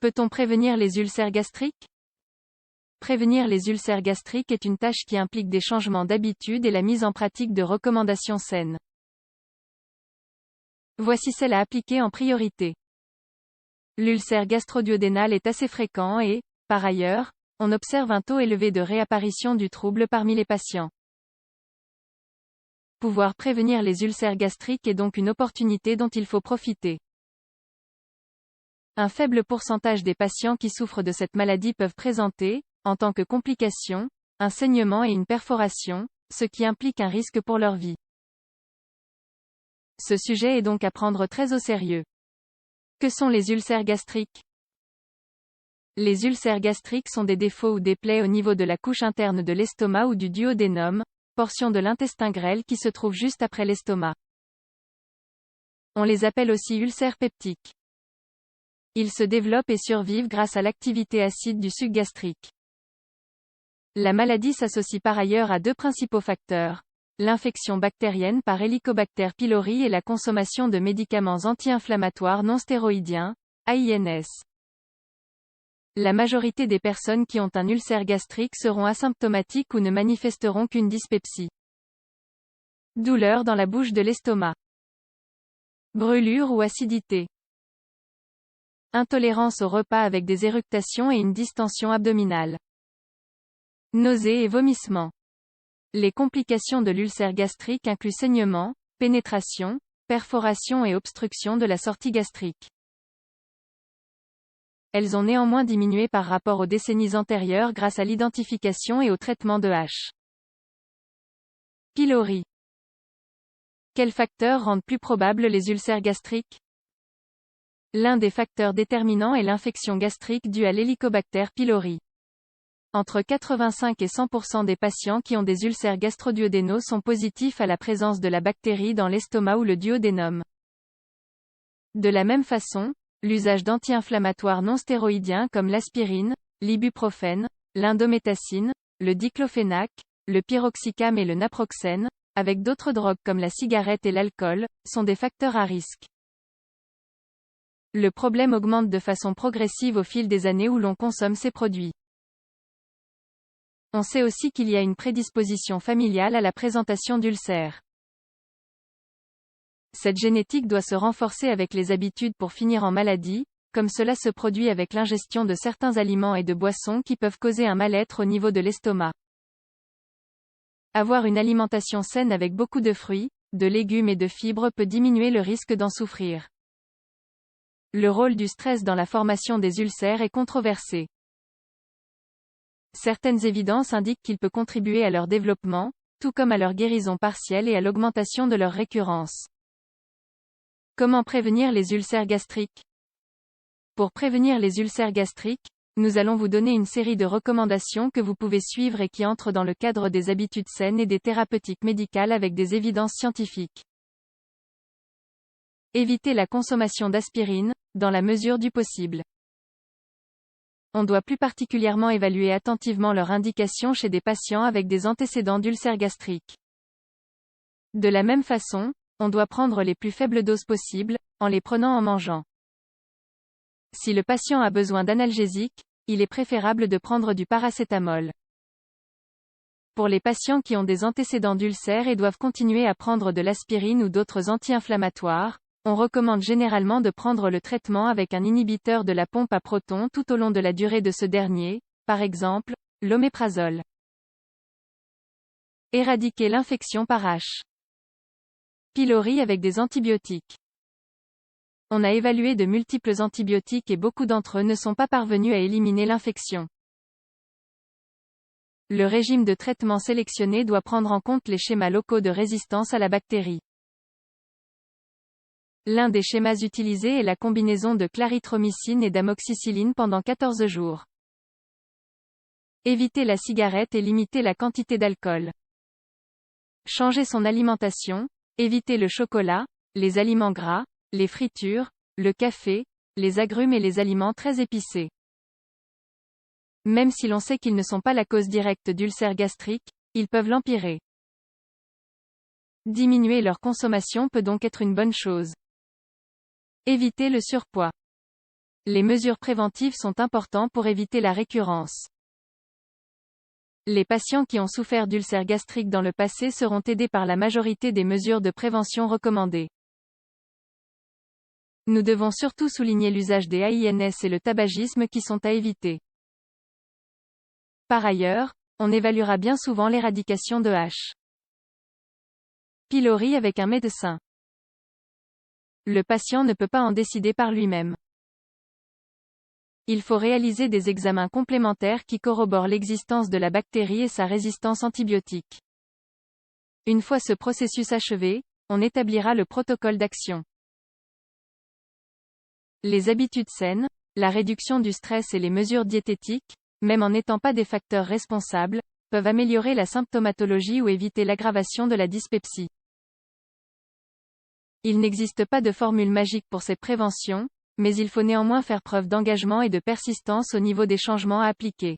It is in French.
Peut-on prévenir les ulcères gastriques? Prévenir les ulcères gastriques est une tâche qui implique des changements d'habitude et la mise en pratique de recommandations saines. Voici celles à appliquer en priorité. L'ulcère gastro-duodénal est assez fréquent et, par ailleurs, on observe un taux élevé de réapparition du trouble parmi les patients. Pouvoir prévenir les ulcères gastriques est donc une opportunité dont il faut profiter. Un faible pourcentage des patients qui souffrent de cette maladie peuvent présenter, en tant que complication, un saignement et une perforation, ce qui implique un risque pour leur vie. Ce sujet est donc à prendre très au sérieux. Que sont les ulcères gastriques? Les ulcères gastriques sont des défauts ou des plaies au niveau de la couche interne de l'estomac ou du duodénum, portion de l'intestin grêle qui se trouve juste après l'estomac. On les appelle aussi ulcères peptiques. Ils se développent et survivent grâce à l'activité acide du suc gastrique. La maladie s'associe par ailleurs à deux principaux facteurs: l'infection bactérienne par Helicobacter pylori et la consommation de médicaments anti-inflammatoires non stéroïdiens, AINS. La majorité des personnes qui ont un ulcère gastrique seront asymptomatiques ou ne manifesteront qu'une dyspepsie. Douleur dans la bouche de l'estomac. Brûlure ou acidité. Intolérance au repas avec des éructations et une distension abdominale. Nausées et vomissements. Les complications de l'ulcère gastrique incluent saignement, pénétration, perforation et obstruction de la sortie gastrique. Elles ont néanmoins diminué par rapport aux décennies antérieures grâce à l'identification et au traitement de H. pylori. Quels facteurs rendent plus probables les ulcères gastriques? L'un des facteurs déterminants est l'infection gastrique due à l'Helicobacter pylori. Entre 85 et 100% des patients qui ont des ulcères gastroduodénaux sont positifs à la présence de la bactérie dans l'estomac ou le duodénum. De la même façon, l'usage d'anti-inflammatoires non stéroïdiens comme l'aspirine, l'ibuprofène, l'indométhacine, le diclofénac, le piroxicam et le naproxène, avec d'autres drogues comme la cigarette et l'alcool, sont des facteurs à risque. Le problème augmente de façon progressive au fil des années où l'on consomme ces produits. On sait aussi qu'il y a une prédisposition familiale à la présentation d'ulcères. Cette génétique doit se renforcer avec les habitudes pour finir en maladie, comme cela se produit avec l'ingestion de certains aliments et de boissons qui peuvent causer un mal-être au niveau de l'estomac. Avoir une alimentation saine avec beaucoup de fruits, de légumes et de fibres peut diminuer le risque d'en souffrir. Le rôle du stress dans la formation des ulcères est controversé. Certaines évidences indiquent qu'il peut contribuer à leur développement, tout comme à leur guérison partielle et à l'augmentation de leur récurrence. Comment prévenir les ulcères gastriques? Pour prévenir les ulcères gastriques, nous allons vous donner une série de recommandations que vous pouvez suivre et qui entrent dans le cadre des habitudes saines et des thérapeutiques médicales avec des évidences scientifiques. Évitez la consommation d'aspirine, dans la mesure du possible. On doit plus particulièrement évaluer attentivement leur indication chez des patients avec des antécédents d'ulcères gastriques. De la même façon, on doit prendre les plus faibles doses possibles, en les prenant en mangeant. Si le patient a besoin d'analgésiques, il est préférable de prendre du paracétamol. Pour les patients qui ont des antécédents d'ulcères et doivent continuer à prendre de l'aspirine ou d'autres anti-inflammatoires, on recommande généralement de prendre le traitement avec un inhibiteur de la pompe à protons tout au long de la durée de ce dernier, par exemple, l'oméprazole. Éradiquer l'infection par H. pylori avec des antibiotiques. On a évalué de multiples antibiotiques et beaucoup d'entre eux ne sont pas parvenus à éliminer l'infection. Le régime de traitement sélectionné doit prendre en compte les schémas locaux de résistance à la bactérie. L'un des schémas utilisés est la combinaison de clarithromycine et d'amoxicilline pendant 14 jours. Éviter la cigarette et limiter la quantité d'alcool. Changer son alimentation, éviter le chocolat, les aliments gras, les fritures, le café, les agrumes et les aliments très épicés. Même si l'on sait qu'ils ne sont pas la cause directe d'ulcères gastriques, ils peuvent l'empirer. Diminuer leur consommation peut donc être une bonne chose. Éviter le surpoids. Les mesures préventives sont importantes pour éviter la récurrence. Les patients qui ont souffert d'ulcères gastriques dans le passé seront aidés par la majorité des mesures de prévention recommandées. Nous devons surtout souligner l'usage des AINS et le tabagisme qui sont à éviter. Par ailleurs, on évaluera bien souvent l'éradication de H. pylori avec un médecin. Le patient ne peut pas en décider par lui-même. Il faut réaliser des examens complémentaires qui corroborent l'existence de la bactérie et sa résistance antibiotique. Une fois ce processus achevé, on établira le protocole d'action. Les habitudes saines, la réduction du stress et les mesures diététiques, même en n'étant pas des facteurs responsables, peuvent améliorer la symptomatologie ou éviter l'aggravation de la dyspepsie. Il n'existe pas de formule magique pour ces préventions, mais il faut néanmoins faire preuve d'engagement et de persistance au niveau des changements à appliquer.